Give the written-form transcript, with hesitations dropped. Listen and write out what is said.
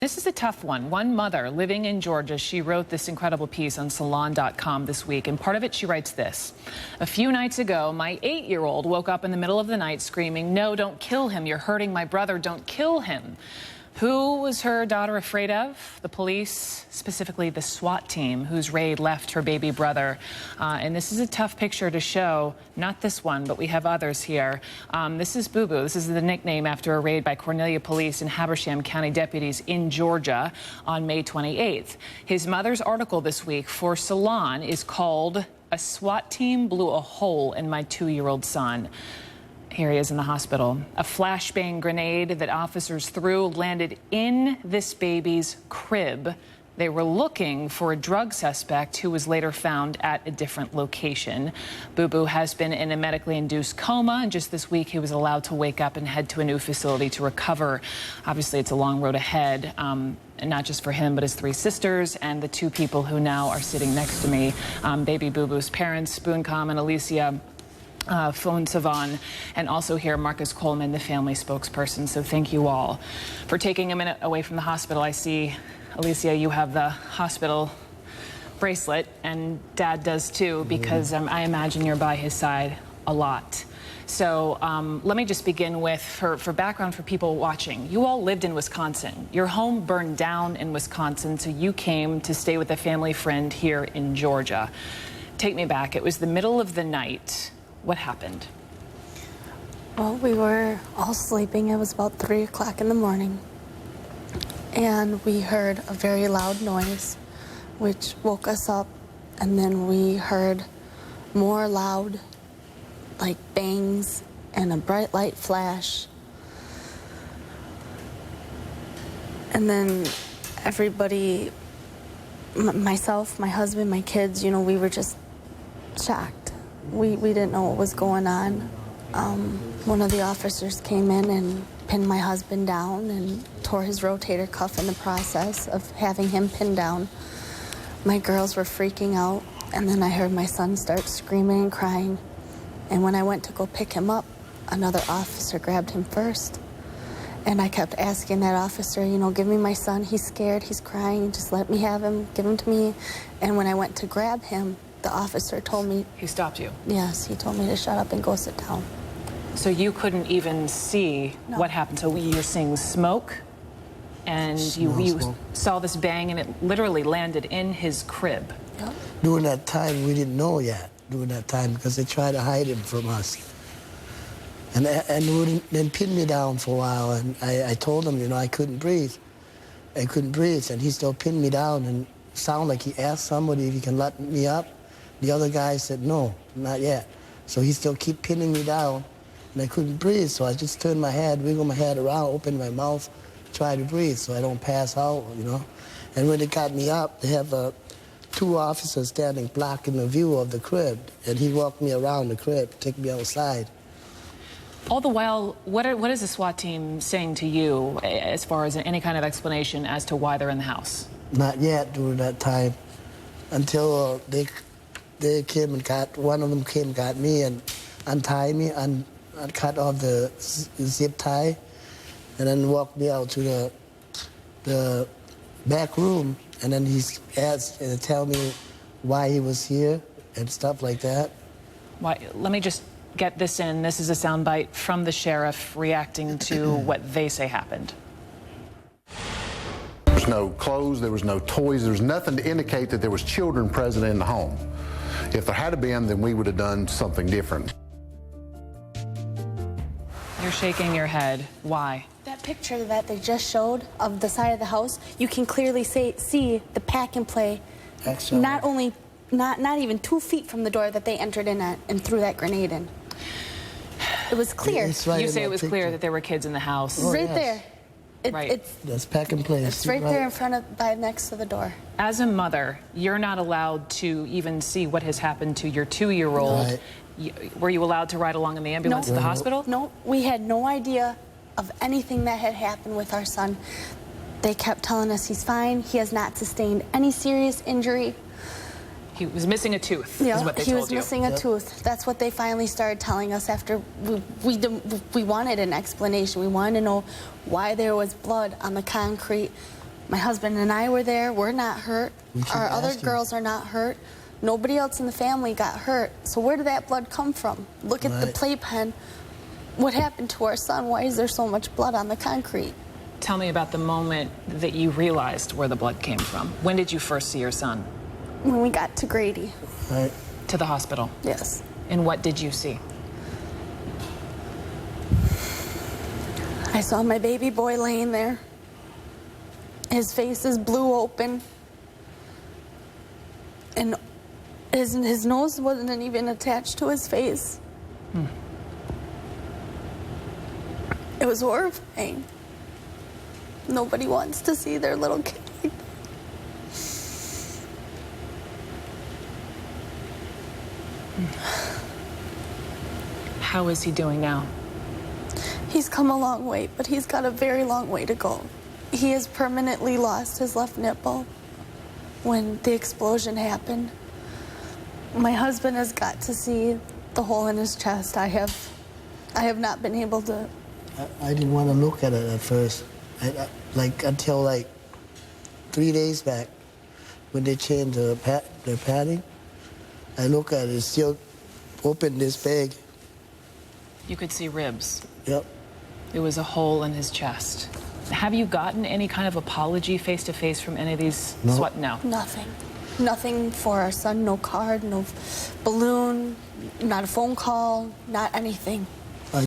This is a tough one. One mother living in Georgia, she wrote this incredible piece on Salon.com this week, and part of it she writes this. A few nights ago, my 8-year-old woke up in the middle of the night screaming, "No, don't kill him. You're hurting my brother. Don't kill him." Who was her daughter afraid of? The police, specifically the SWAT team, whose raid left her baby brother. And this is a tough picture to show. Not this one, but we have others here. This is Boo Boo. This is the nickname after a raid by Cornelia Police and Habersham County deputies in Georgia on May 28th. His mother's article this week for Salon is called "A SWAT Team Blew a Hole in My 2-year-old Son." Here he is in the hospital. A flashbang grenade that officers threw landed in this baby's crib. They were looking for a drug suspect who was later found at a different location. Boo Boo has been in a medically induced coma, and just this week he was allowed to wake up and head to a new facility to recover. Obviously, it's a long road ahead, and not just for him, but his 3 sisters and the 2 people who now are sitting next to me. Baby Boo Boo's parents, Booncom and Alicia Phone Savan, and also here Marcus Coleman, the family spokesperson. So thank you all for taking a minute away from the hospital. I see, Alicia, you have the hospital bracelet, and Dad does too, because I imagine you're by his side a lot. So let me just begin with, for background for people watching, you all lived in Wisconsin. Your home burned down in Wisconsin, so you came to stay with a family friend here in Georgia. Take me back. It was the middle of the night. What happened? Well, we were all sleeping. It was about 3 o'clock in the morning. And we heard a very loud noise, which woke us up. And then we heard more loud, like bangs and a bright light flash. And then everybody, myself, my husband, my kids, you know, we were just shocked. We didn't know what was going on. One of the officers came in and pinned my husband down and tore his rotator cuff in the process of having him pinned down. My girls were freaking out, and then I heard my son start screaming and crying. And when I went to go pick him up, another officer grabbed him first. And I kept asking that officer, you know, give me my son. He's scared, he's crying, just let me have him, give him to me. And when I went to grab him, the officer told me... He stopped you? Yes, he told me to shut up and go sit down. So you couldn't even see what happened? So you're seeing smoke, and you saw this bang, and it literally landed in his crib. Yep. During that time, we didn't know yet, during that time, because they tried to hide him from us. And then pinned me down for a while, and I told him, you know, I couldn't breathe. I couldn't breathe, and he still pinned me down, and it sounded like he asked somebody if he can let me up. The other guy said, no, not yet. So he still kept pinning me down, and I couldn't breathe. So I just turned my head, wiggled my head around, opened my mouth, tried to breathe so I don't pass out, you know. And when they got me up, they have 2 officers standing blocking the view of the crib, and he walked me around the crib, take me outside. All the while, what is the SWAT team saying to you as far as any kind of explanation as to why they're in the house? Not yet during that time, until they came and one of them came and got me and untied me and cut off the zip tie, and then walked me out to the back room, and then he asked to tell me why he was here and stuff like that. Why? Let me just get this in. This is a soundbite from the sheriff reacting to what they say happened. There was no clothes, there was no toys, there was nothing to indicate that there was children present in the home. If there had been, then we would have done something different. You're shaking your head. Why? That picture that they just showed of the side of the house, you can clearly see the pack and play. Excellent. Not even 2 feet from the door that they entered in at and threw that grenade in. It was clear. Right, you say it was clear that there were kids in the house. Oh, right yes. there. Right. That's pack and play. It's right there in front of, next to the door. As a mother, you're not allowed to even see what has happened to your 2-year-old. Right. Were you allowed to ride along in the ambulance to the hospital? No, we had no idea of anything that had happened with our son. They kept telling us he's fine. He has not sustained any serious injury. He was missing a tooth, yeah, is what they told you. told He was missing a tooth. That's what they finally started telling us after we wanted an explanation. We wanted to know why there was blood on the concrete My husband and I were there. We're not hurt. We should Our other ask him. girls are not hurt. Nobody else in the family got hurt. So where did that blood come from? Look at the Right. playpen. What happened to our son? Why is there so much blood on the concrete? Tell me about the moment that you realized where the blood came from. When did you first see your son? When we got to Grady, Right? To the hospital. yes. And what did you see? I saw my baby boy laying there. His face is blew open. And his nose wasn't even attached to his face. It was horrifying. Nobody wants to see their little kid like that. How is he doing now? He's come a long way, but he's got a very long way to go. He has permanently lost his left nipple when the explosion happened. My husband has got to see the hole in his chest. I have not been able to. I didn't want to look at it at first, until like 3 days back, when they changed the padding. I look at it, it's still open this big. You could see ribs. Yep. There was a hole in his chest. Have you gotten any kind of apology face to face from any of these? No. No. Nothing. Nothing for our son, no card, no balloon, not a phone call, not anything.